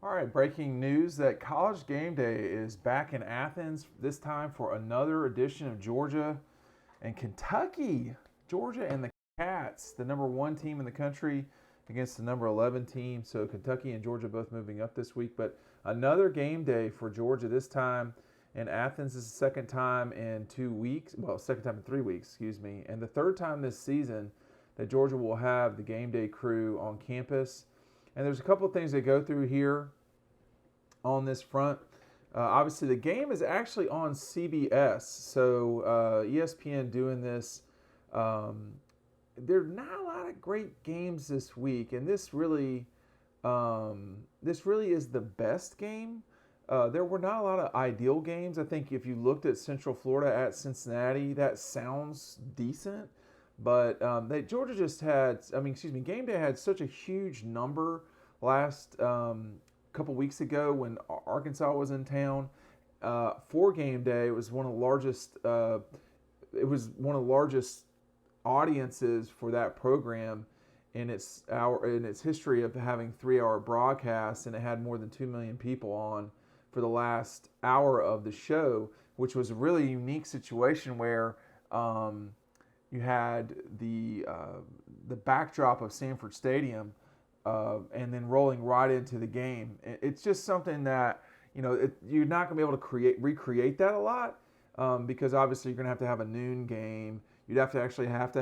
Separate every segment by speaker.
Speaker 1: All right, breaking news that College Game Day is back in Athens, this time for another edition of Georgia and Kentucky. Georgia and the Cats, the number one team in the country against the number 11 team. So Kentucky and Georgia both moving up this week. But another game day for Georgia, this time in Athens. This is the second time in 2 weeks. Well, second time in 3 weeks, excuse me. And the third time this season that Georgia will have the game day crew on campus. And there's a couple of things that go through here on this front. Obviously, the game is actually on CBS, so ESPN doing this. There are not a lot of great games this week, and this really is the best game. There were not a lot of ideal games. I think if you looked at Central Florida at Cincinnati, that sounds decent. But Georgia just had, Game Day had such a huge number last couple weeks ago when Arkansas was in town. For Game Day, it was one of the largest. It was one of the largest audiences for that program in its history of having 3-hour broadcasts, and it had more than 2 million people on for the last hour of the show, which was a really unique situation where you had the backdrop of Sanford Stadium, and then rolling right into the game. It's just something that you're not going to be able to recreate that a lot, because obviously you're going to have a noon game. You'd have to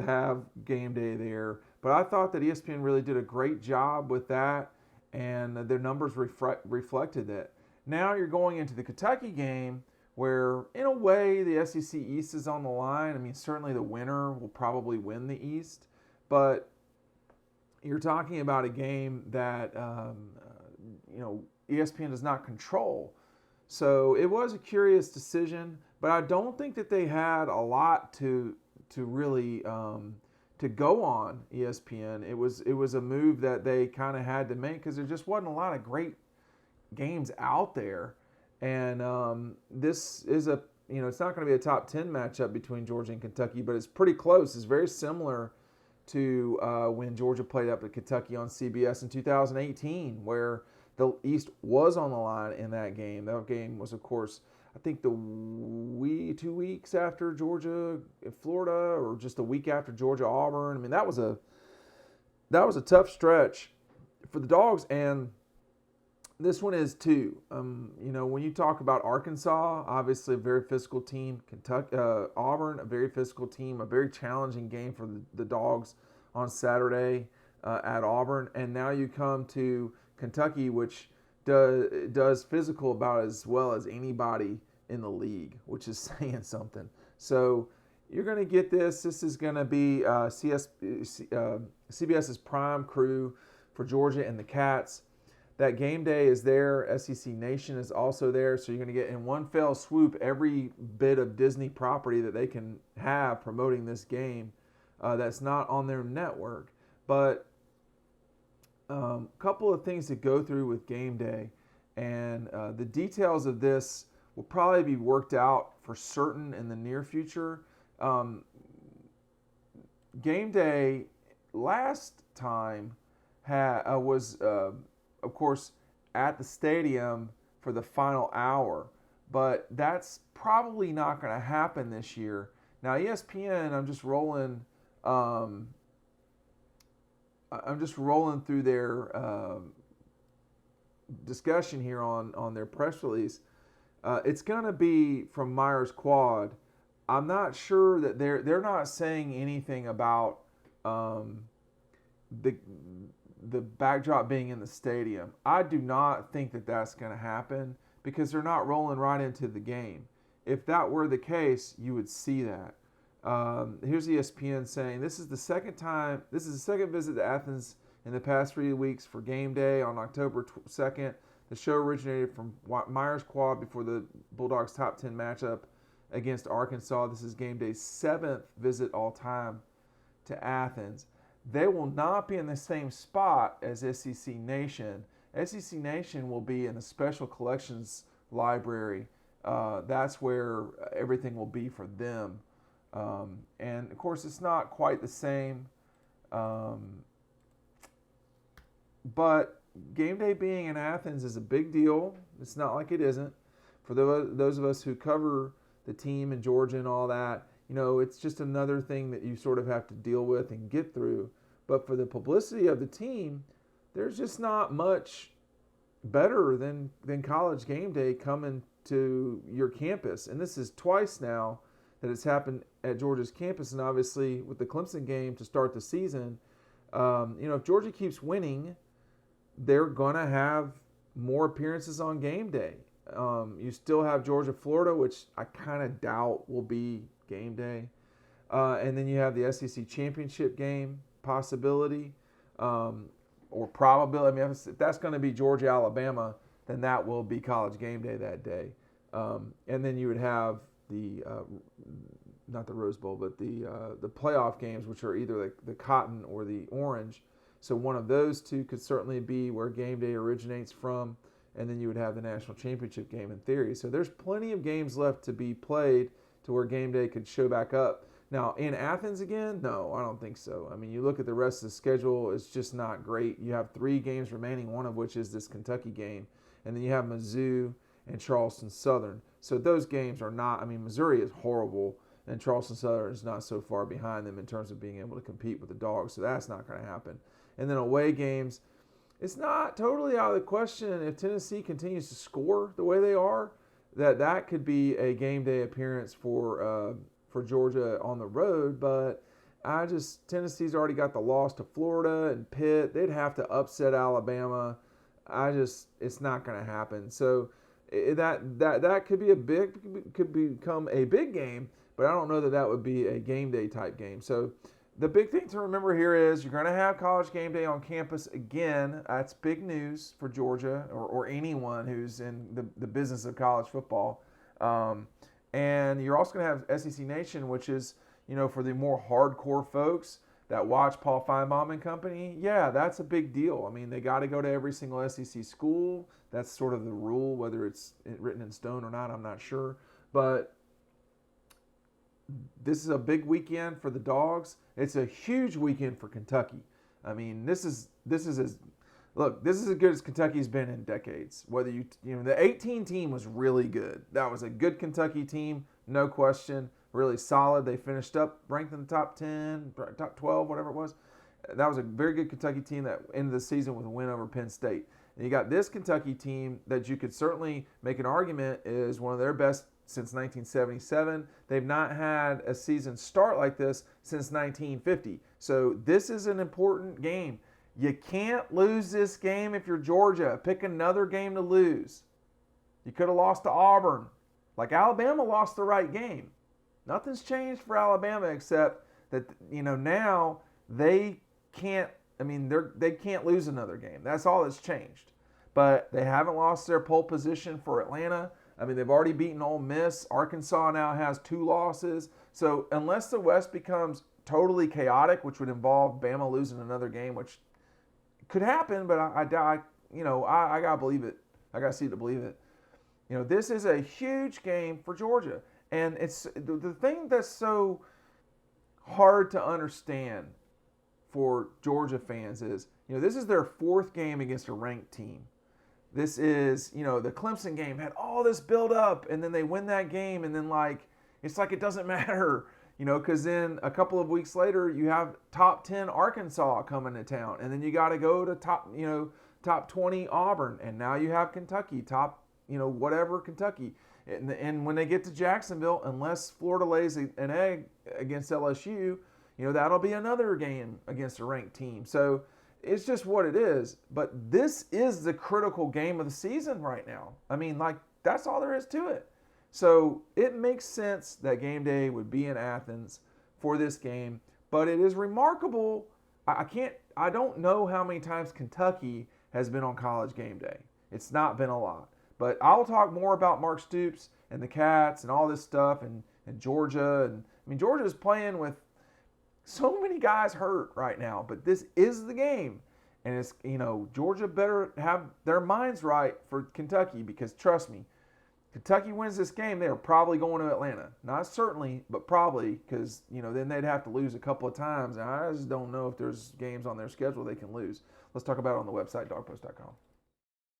Speaker 1: have game day there. But I thought that ESPN really did a great job with that, and their numbers reflected that. Now you're going into the Kentucky game, where in a way the SEC East is on the line. I mean, certainly the winner will probably win the East, but you're talking about a game that ESPN does not control. So it was a curious decision, but I don't think that they had a lot to really to go on ESPN. It was a move that they kind of had to make because there just wasn't a lot of great games out there. And this is it's not going to be a top 10 matchup between Georgia and Kentucky, but it's pretty close. It's very similar to when Georgia played up at Kentucky on CBS in 2018, where the East was on the line in that game. That game was, of course, I think 2 weeks after Georgia Florida, or just a week after Georgia Auburn. I mean, that was a tough stretch for the Dogs, and this one is too. When you talk about Arkansas, obviously a very physical team. Kentucky, Auburn, a very physical team. A very challenging game for the Dogs on Saturday at Auburn. And now you come to Kentucky, which does physical about as well as anybody in the league, which is saying something. So you're going to get this. This is going to be CBS's prime crew for Georgia and the Cats. That game day is there. SEC Nation is also there. So you're going to get in one fell swoop every bit of Disney property that they can have promoting this game that's not on their network. But a couple of things to go through with game day. And the details of this will probably be worked out for certain in the near future. Game day last time was... of course, at the stadium for the final hour. But that's probably not going to happen this year. Now, ESPN, I'm just rolling through their discussion here on their press release. It's going to be from Myers Quad. I'm not sure that they're not saying anything about the backdrop being in the stadium. I do not think that that's going to happen because they're not rolling right into the game. If that were the case, you would see that. Here's ESPN saying this is the second visit to Athens in the past 3 weeks for game day on October 2nd. The show originated from Myers Quad before the Bulldogs' top 10 matchup against Arkansas. This is game day's 7th visit all time to Athens. They will not be in the same spot as SEC Nation. SEC Nation will be in the Special Collections Library. That's where everything will be for them. And, of course, it's not quite the same. But game day being in Athens is a big deal. It's not like it isn't. For those of us who cover the team in Georgia and all that, it's just another thing that you sort of have to deal with and get through. But for the publicity of the team, there's just not much better than college game day coming to your campus. And this is twice now that it's happened at Georgia's campus. And obviously with the Clemson game to start the season, if Georgia keeps winning, they're going to have more appearances on game day. You still have Georgia-Florida, which I kind of doubt will be game day. And then you have the SEC championship game possibility or probability. I mean, if that's going to be Georgia-Alabama, then that will be college game day that day. And then you would have not the Rose Bowl, but the playoff games, which are either the Cotton or the Orange. So one of those two could certainly be where game day originates from. And then you would have the national championship game in theory. So there's plenty of games left to be played to where game day could show back up. Now, in Athens again? No, I don't think so. I mean, you look at the rest of the schedule, it's just not great. You have 3 games remaining, one of which is this Kentucky game. And then you have Mizzou and Charleston Southern. So those games are not, I mean, Missouri is horrible, and Charleston Southern is not so far behind them in terms of being able to compete with the Dogs. So that's not going to happen. And then away games, it's not totally out of the question if Tennessee continues to score the way they are, that could be a game day appearance for Georgia on the road. But Tennessee's already got the loss to Florida and Pitt. They'd have to upset Alabama. It's not going to happen. So that could become a big game, but I don't know that would be a game day type game. So the big thing to remember here is you're going to have college game day on campus again. That's big news for Georgia or anyone who's in the business of college football. And you're also going to have SEC Nation, which is, for the more hardcore folks that watch Paul Feinbaum and company. Yeah, that's a big deal. I mean, they got to go to every single SEC school. That's sort of the rule, whether it's written in stone or not, I'm not sure. But this is a big weekend for the Dogs. It's a huge weekend for Kentucky. I mean, this is as good as Kentucky's been in decades. Whether the 18 team was really good. That was a good Kentucky team, no question. Really solid. They finished up ranked in the top 10, top 12, whatever it was. That was a very good Kentucky team that ended the season with a win over Penn State. And you got this Kentucky team that you could certainly make an argument is one of their best since 1977. They've not had a season start like this since 1950. So this is an important game. You can't lose this game if you're Georgia. Pick another game to lose. You could have lost to Auburn. Like Alabama lost the right game. Nothing's changed for Alabama except that, now they can't, they can't lose another game. That's all that's changed. But they haven't lost their pole position for Atlanta. They've already beaten Ole Miss. Arkansas now has 2 losses. So unless the West becomes totally chaotic, which would involve Bama losing another game, which could happen, but I got to believe it. I got to see it to believe it. This is a huge game for Georgia. And it's the thing that's so hard to understand for Georgia fans is, this is their 4th game against a ranked team. This is, the Clemson game had all this build up and then they win that game and then it's like it doesn't matter, because then a couple of weeks later you have top 10 Arkansas coming to town and then you got to go to top 20 Auburn and now you have Kentucky, top, whatever Kentucky. And when they get to Jacksonville, unless Florida lays an egg against LSU, that'll be another game against a ranked team. So it's just what it is. But this is the critical game of the season right now. That's all there is to it. So it makes sense that game day would be in Athens for this game. But it is remarkable. I don't know how many times Kentucky has been on college game day. It's not been a lot. But I'll talk more about Mark Stoops and the Cats and all this stuff and Georgia. And Georgia is playing with so many guys hurt right now. But this is the game. And it's, Georgia better have their minds right for Kentucky because trust me, Kentucky wins this game, they are probably going to Atlanta. Not certainly, but probably because, then they'd have to lose a couple of times. And I just don't know if there's games on their schedule they can lose. let's talk about it on the website, dogpost.com.